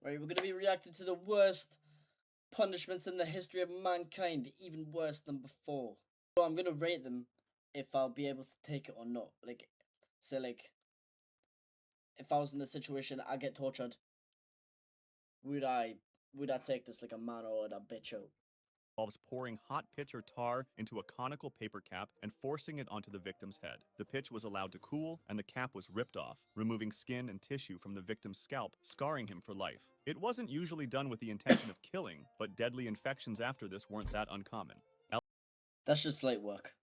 Right, we're gonna be reacting to the worst punishments in the history of mankind, even worse than before. So I'm gonna rate them if I'll be able to take it or not. Like, if I was in the situation I get tortured, would I take this like a man or would I bitch out? Involves pouring hot pitch or tar into a conical paper cap and forcing it onto the victim's head. The pitch was allowed to cool, and the cap was ripped off, removing skin and tissue from the victim's scalp, scarring him for life. It wasn't usually done with the intention of killing, but deadly infections after this weren't that uncommon. That's just light work.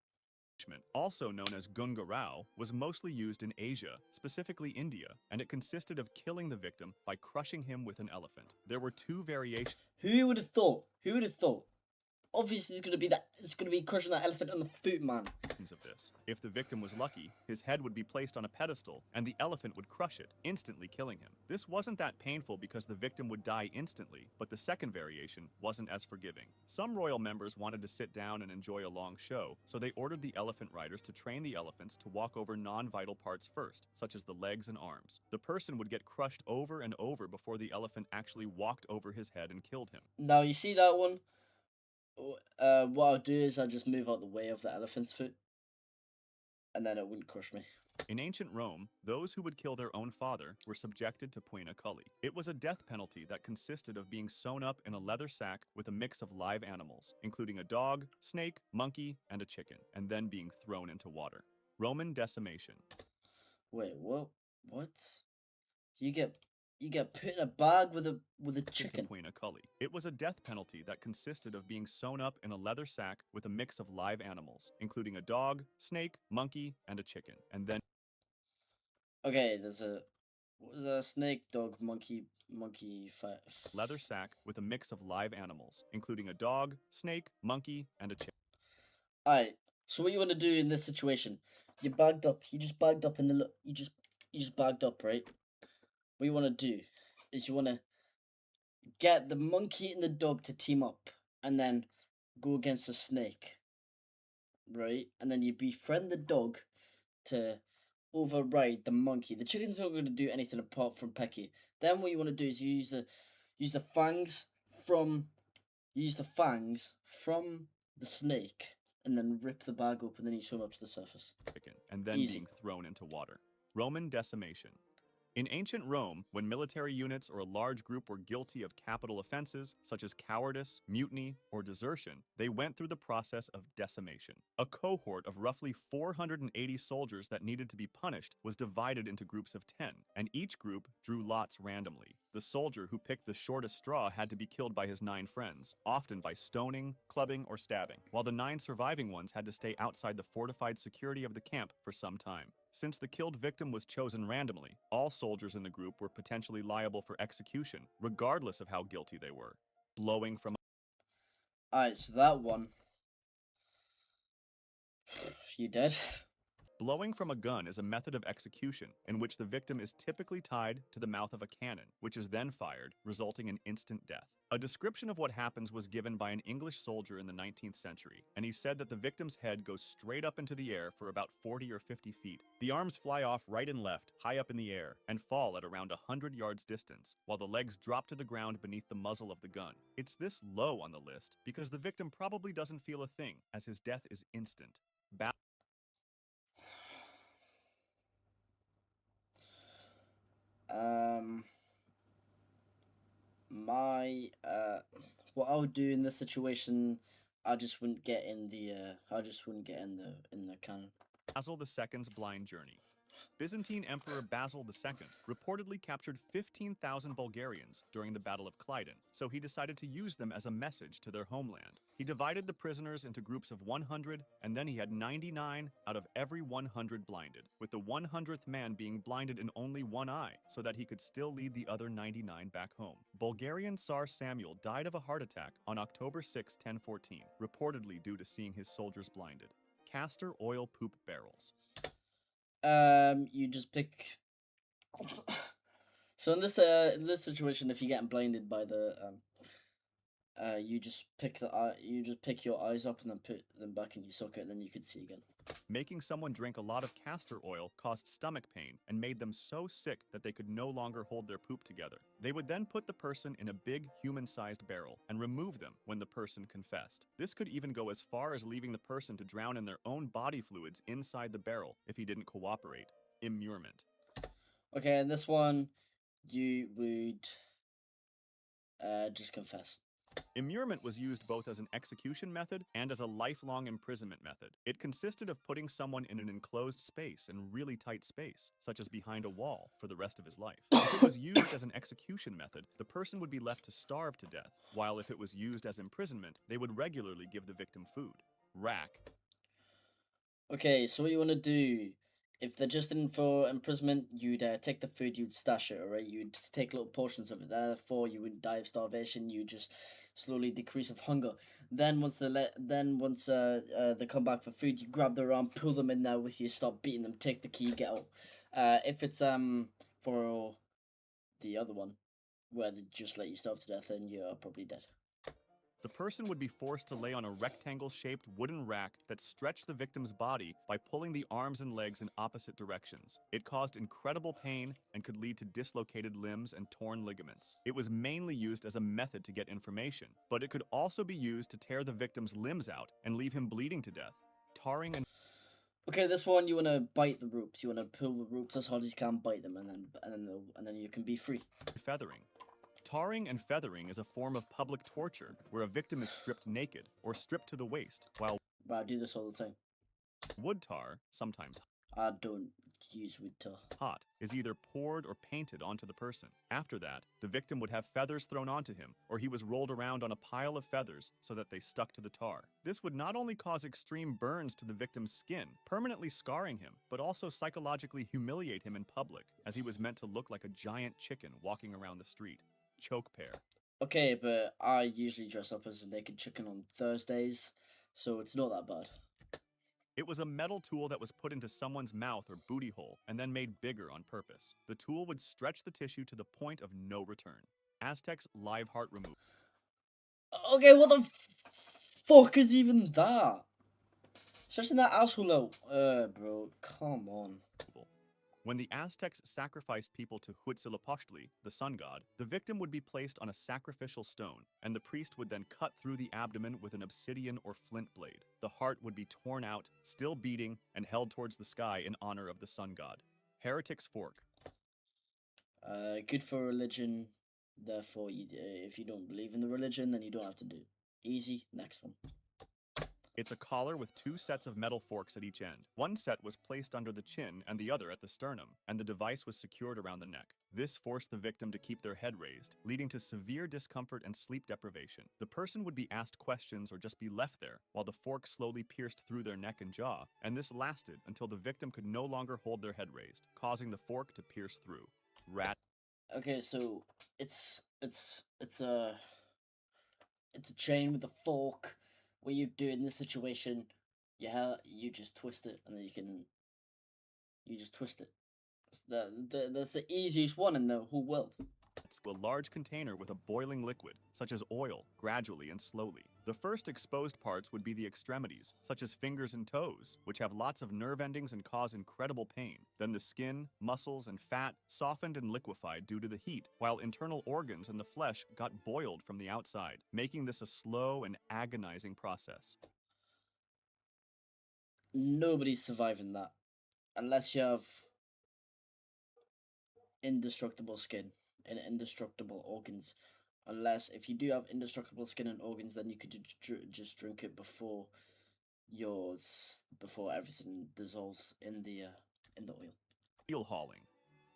Also known as Gunga Rao, was mostly used in Asia, specifically India, and it consisted of killing the victim by crushing him with an elephant. There were two variations. Who would have thought? Who would have thought? Obviously, it's gonna be crushing that elephant on the foot, man. Of this. If the victim was lucky, his head would be placed on a pedestal and the elephant would crush it, instantly killing him. This wasn't that painful because the victim would die instantly, but the second variation wasn't as forgiving. Some royal members wanted to sit down and enjoy a long show, so they ordered the elephant riders to train the elephants to walk over non-vital parts first, such as the legs and arms. The person would get crushed over and over before the elephant actually walked over his head and killed him. Now you see that one. What I'll do is I'll just move out the way of the elephant's foot, and then it wouldn't crush me. In ancient Rome, those who would kill their own father were subjected to poena culli. It was a death penalty that consisted of being sewn up in a leather sack with a mix of live animals, including a dog, snake, monkey, and a chicken, and then being thrown into water. Roman decimation. Wait, what? What? You get put in a bag with a chicken. Poena culli. It was a death penalty that consisted of being sewn up in a leather sack with a mix of live animals, including a dog, snake, monkey, and a chicken, and then Okay, there's a snake, dog, monkey, leather sack with a mix of live animals, including a dog, snake, monkey, and a chicken. Alright, so what you want to do in this situation? You're bagged up. You just bagged up in the you just bagged up, right? What you want to do is you want to get the monkey and the dog to team up, and then go against the snake, right? And then you befriend the dog to override the monkey. The chicken's not going to do anything apart from peck you. Then what you want to do is you use the fangs from the snake, and then rip the bag open, and then you swim up to the surface. And then Easy. being thrown into water. Roman decimation. In ancient Rome, when military units or a large group were guilty of capital offenses, such as cowardice, mutiny, or desertion, they went through the process of decimation. A cohort of roughly 480 soldiers that needed to be punished was divided into groups of 10, and each group drew lots randomly. The soldier who picked the shortest straw had to be killed by his 9 friends, often by stoning, clubbing, or stabbing, while the 9 surviving ones had to stay outside the fortified security of the camp for some time. Since the killed victim was chosen randomly, all soldiers in the group were potentially liable for execution, regardless of how guilty they were. Blowing from Alright, so that one. You dead? Blowing from a gun is a method of execution in which the victim is typically tied to the mouth of a cannon, which is then fired, resulting in instant death. A description of what happens was given by an English soldier in the 19th century, and he said that the victim's head goes straight up into the air for about 40 or 50 feet. The arms fly off right and left, high up in the air, and fall at around 100 yards distance, while the legs drop to the ground beneath the muzzle of the gun. It's this low on the list because the victim probably doesn't feel a thing, as his death is instant. What I would do in this situation, I just wouldn't get in the cannon. Basil II's blind journey. Byzantine Emperor Basil II reportedly captured 15,000 Bulgarians during the Battle of Kleiden, so he decided to use them as a message to their homeland. He divided the prisoners into groups of 100, and then he had 99 out of every 100 blinded, with the 100th man being blinded in only one eye, so that he could still lead the other 99 back home. Bulgarian Tsar Samuel died of a heart attack on October 6, 1014, reportedly due to seeing his soldiers blinded. Castor oil poop barrels. You just pick. So in this situation, if you're getting blinded by the you just pick the eye, you just pick your eyes up and then put them back in your socket, and then you could see again. Making someone drink a lot of castor oil caused stomach pain and made them so sick that they could no longer hold their poop together. They would then put the person in a big human-sized barrel and remove them when the person confessed. This could even go as far as leaving the person to drown in their own body fluids inside the barrel if he didn't cooperate. Immurement. Okay, and this one, you would just confess. Immurement was used both as an execution method and as a lifelong imprisonment method. It consisted of putting someone in an enclosed space and really tight space, such as behind a wall, for the rest of his life. If it was used as an execution method, the person would be left to starve to death, while if it was used as imprisonment, they would regularly give the victim food. Rack. Okay, so what you want to do, if they're just in for imprisonment, you'd take the food, you'd stash it, alright? You'd take little portions of it. Therefore, you wouldn't die of starvation. You just slowly decrease of hunger. Then once they come back for food, you grab their arm, pull them in there with you, start beating them, take the key, get out. If it's for the other one, where they just let you starve to death, then you're probably dead. The person would be forced to lay on a rectangle-shaped wooden rack that stretched the victim's body by pulling the arms and legs in opposite directions. It caused incredible pain and could lead to dislocated limbs and torn ligaments. It was mainly used as a method to get information, but it could also be used to tear the victim's limbs out and leave him bleeding to death. Tarring and Okay, this one you wanna bite the ropes. You wanna pull the ropes as hard as you can, bite them, and then you can be free. feathering. Tarring and feathering is a form of public torture where a victim is stripped naked or stripped to the waist, while But I do this all the time. wood tar, sometimes I don't use wood tar. hot, is either poured or painted onto the person. After that, the victim would have feathers thrown onto him, or he was rolled around on a pile of feathers so that they stuck to the tar. This would not only cause extreme burns to the victim's skin, permanently scarring him, but also psychologically humiliate him in public, as he was meant to look like a giant chicken walking around the street. Choke pear. Okay, but I usually dress up as a naked chicken on Thursdays, so it's not that bad. It was a metal tool that was put into someone's mouth or booty hole and then made bigger on purpose. The tool would stretch the tissue to the point of no return. Aztecs live heart removal. Okay, what the fuck is even that? Stretching that asshole out. Bro, come on. When the Aztecs sacrificed people to Huitzilopochtli, the sun god, the victim would be placed on a sacrificial stone, and the priest would then cut through the abdomen with an obsidian or flint blade. The heart would be torn out, still beating, and held towards the sky in honor of the sun god. Heretic's fork. Good for religion. Therefore, if you don't believe in the religion, then you don't have to do it. Easy. Next one. It's a collar with two sets of metal forks at each end. One set was placed under the chin and the other at the sternum, and the device was secured around the neck. This forced the victim to keep their head raised, leading to severe discomfort and sleep deprivation. The person would be asked questions or just be left there, while the fork slowly pierced through their neck and jaw, and this lasted until the victim could no longer hold their head raised, causing the fork to pierce through. Rat. Okay, so it's a chain with a fork. What you do in this situation, you just twist it, and then you just twist it. That's the easiest one in the whole world. A large container with a boiling liquid, such as oil, gradually and slowly. The first exposed parts would be the extremities, such as fingers and toes, which have lots of nerve endings and cause incredible pain. Then the skin, muscles, and fat softened and liquefied due to the heat, while internal organs and the flesh got boiled from the outside, making this a slow and agonizing process. Nobody's surviving that unless you have indestructible skin and indestructible organs. Unless if you do have indestructible skin and organs, then you could just drink it before before everything dissolves in the oil. Keel hauling.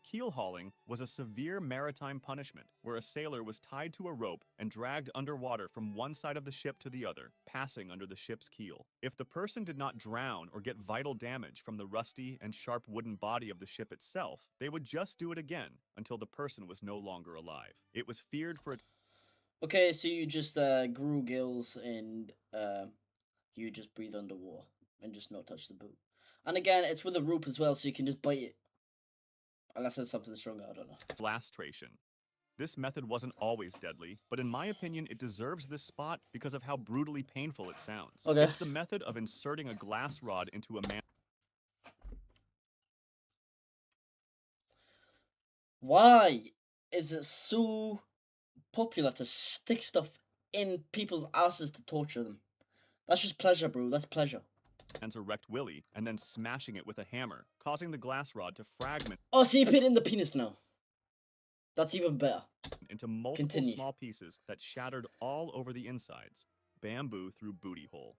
Keel hauling was a severe maritime punishment where a sailor was tied to a rope and dragged underwater from one side of the ship to the other, passing under the ship's keel. If the person did not drown or get vital damage from the rusty and sharp wooden body of the ship itself, they would just do it again until the person was no longer alive. It was feared for its Okay, so you just grew gills and you just breathe underwater and just not touch the boat. And again, it's with a rope as well, so you can just bite it. Unless there's something stronger, I don't know. lastration. This method wasn't always deadly, but in my opinion, it deserves this spot because of how brutally painful it sounds. Okay. It's the method of inserting a glass rod into a man. Why is it so popular to stick stuff in people's asses to torture them? That's just pleasure, bro. That's pleasure. Man's erect willy and then smashing it with a hammer, causing the glass rod to fragment Oh, so you put it in the penis now. That's even better. into multiple Continue. small pieces that shattered all over the insides. Bamboo through booty hole.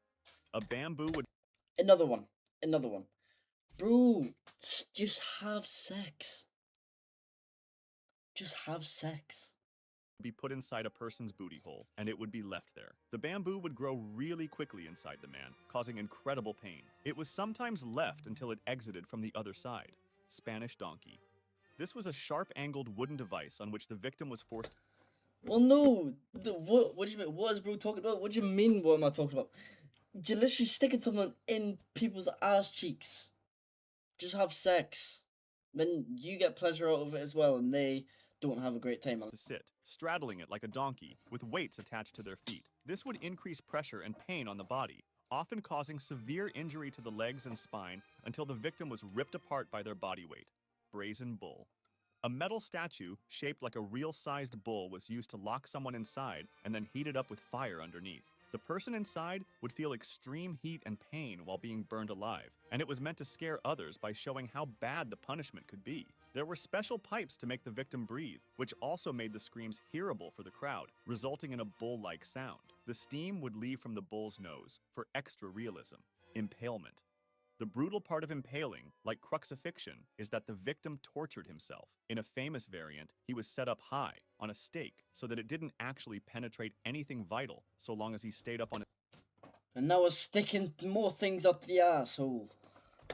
A bamboo would Another one. Another one. Bro, just have sex. Just have sex. be put inside a person's booty hole, and it would be left there. The bamboo would grow really quickly inside the man, causing incredible pain. It was sometimes left until it exited from the other side. Spanish donkey. This was a sharp-angled wooden device on which the victim was forced. Well, no. What do you mean? What is bro talking about? What do you mean? What am I talking about? You're literally sticking something in people's ass cheeks. Just have sex. Then you get pleasure out of it as well, and they don't have a great time. To sit, straddling it like a donkey, with weights attached to their feet. This would increase pressure and pain on the body, often causing severe injury to the legs and spine until the victim was ripped apart by their body weight. Brazen bull. A metal statue shaped like a real-sized bull was used to lock someone inside and then heated up with fire underneath. The person inside would feel extreme heat and pain while being burned alive, and it was meant to scare others by showing how bad the punishment could be. There were special pipes to make the victim breathe, which also made the screams hearable for the crowd, resulting in a bull-like sound. The steam would leave from the bull's nose for extra realism. Impalement. The brutal part of impaling, like crucifixion, is that the victim tortured himself. In a famous variant, he was set up high, on a stake, so that it didn't actually penetrate anything vital, so long as he stayed up on And now we're sticking more things up the asshole.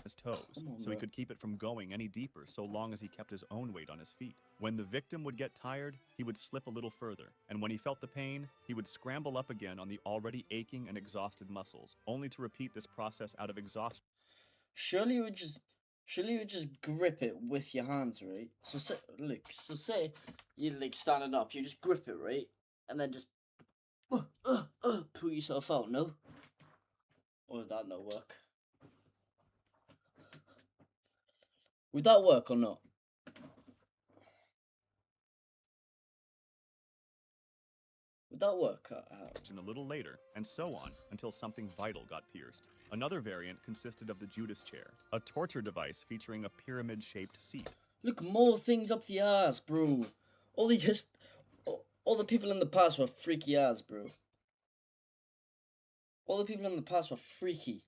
his toes, Come on, so he bro. could keep it from going any deeper so long as he kept his own weight on his feet. When the victim would get tired, he would slip a little further, and when he felt the pain, he would scramble up again on the already aching and exhausted muscles, only to repeat this process out of exhaustion. Surely you would just grip it with your hands, right? So say you're like standing up, you just grip it, right? And then just pull yourself out, no? Or would that not work? Would that work or not? Would that work? A little later, and so on, until something vital got pierced. Another variant consisted of the Judas chair, a torture device featuring a pyramid-shaped seat. Look, more things up the ass, bro. All all the people in the past were freaky ass, bro. All the people in the past were freaky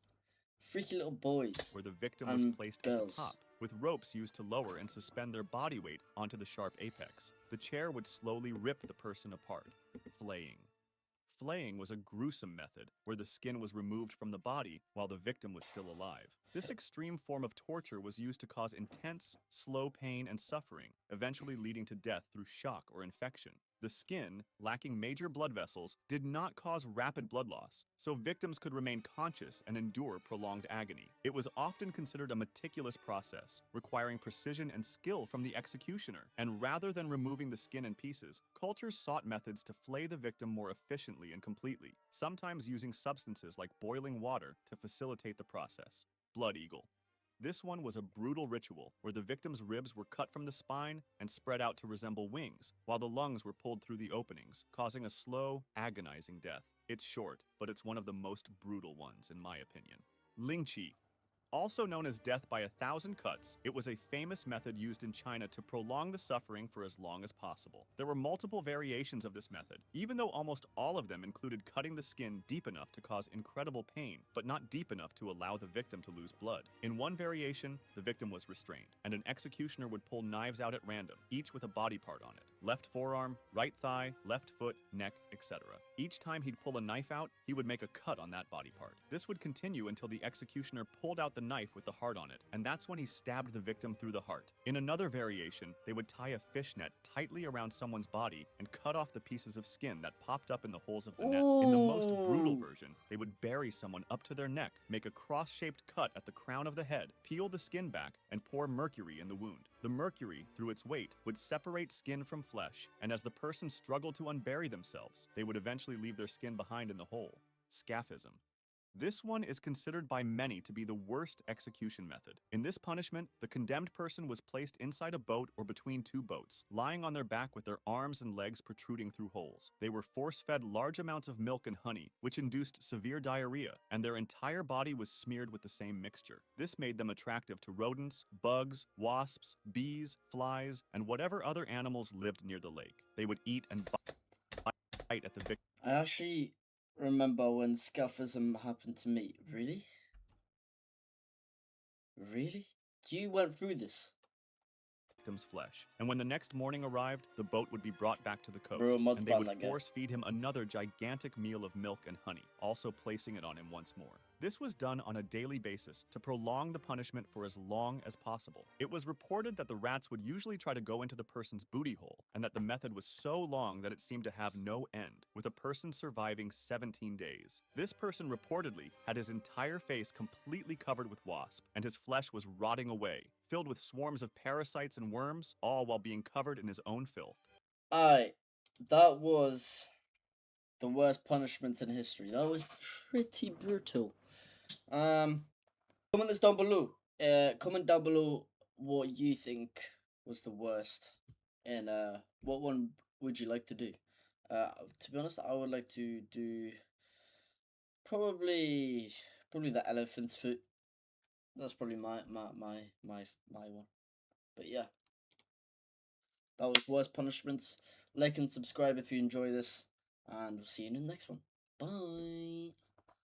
little boys. Where the victim was And placed girls. at the top, with ropes used to lower and suspend their body weight onto the sharp apex. The chair would slowly rip the person apart. Flaying. Flaying was a gruesome method where the skin was removed from the body while the victim was still alive. This extreme form of torture was used to cause intense, slow pain and suffering, eventually leading to death through shock or infection. The skin, lacking major blood vessels, did not cause rapid blood loss, so victims could remain conscious and endure prolonged agony. It was often considered a meticulous process, requiring precision and skill from the executioner, and rather than removing the skin in pieces, cultures sought methods to flay the victim more efficiently and completely, sometimes using substances like boiling water to facilitate the process. Blood eagle. This one was a brutal ritual where the victim's ribs were cut from the spine and spread out to resemble wings, while the lungs were pulled through the openings, causing a slow, agonizing death. It's short, but it's one of the most brutal ones, in my opinion. Lingqi. Also known as death by 1,000 cuts, it was a famous method used in China to prolong the suffering for as long as possible. There were multiple variations of this method, even though almost all of them included cutting the skin deep enough to cause incredible pain, but not deep enough to allow the victim to lose blood. In one variation, the victim was restrained, and an executioner would pull knives out at random, each with a body part on it. Left forearm, right thigh, left foot, neck, etc. Each time he'd pull a knife out, he would make a cut on that body part. This would continue until the executioner pulled out the knife with the heart on it, and that's when he stabbed the victim through the heart. In another variation, they would tie a fishnet tightly around someone's body and cut off the pieces of skin that popped up in the holes of the net. In the most brutal Ooh. version, they would bury someone up to their neck, make a cross-shaped cut at the crown of the head, peel the skin back, and pour mercury in the wound. The mercury, through its weight, would separate skin from flesh, and as the person struggled to unbury themselves, they would eventually leave their skin behind in the hole. Scaphism. This one is considered by many to be the worst execution method. In this punishment, the condemned person was placed inside a boat or between two boats, lying on their back with their arms and legs protruding through holes. They were force-fed large amounts of milk and honey, which induced severe diarrhea, and their entire body was smeared with the same mixture. This made them attractive to rodents, bugs, wasps, bees, flies, and whatever other animals lived near the lake. They would eat and bite at the victim. I actually remember when Scaphism happened to me. Really? Really? You went through this? Victim's flesh. And when the next morning arrived, the boat would be brought back to the coast, Bro, mods and they ban would that guy. force feed him another gigantic meal of milk and honey, also placing it on him once more. This was done on a daily basis to prolong the punishment for as long as possible. It was reported that the rats would usually try to go into the person's booty hole, and that the method was so long that it seemed to have no end, with a person surviving 17 days. This person reportedly had his entire face completely covered with wasp, and his flesh was rotting away, filled with swarms of parasites and worms, all while being covered in his own filth. Alright, that was the worst punishment in history. That was pretty brutal. Comment this down below. Comment down below what you think was the worst, and what one would you like to do? To be honest, I would like to do probably the elephant's foot. That's probably my one. But yeah, that was worst punishments. Like and subscribe if you enjoy this, and we'll see you in the next one. Bye.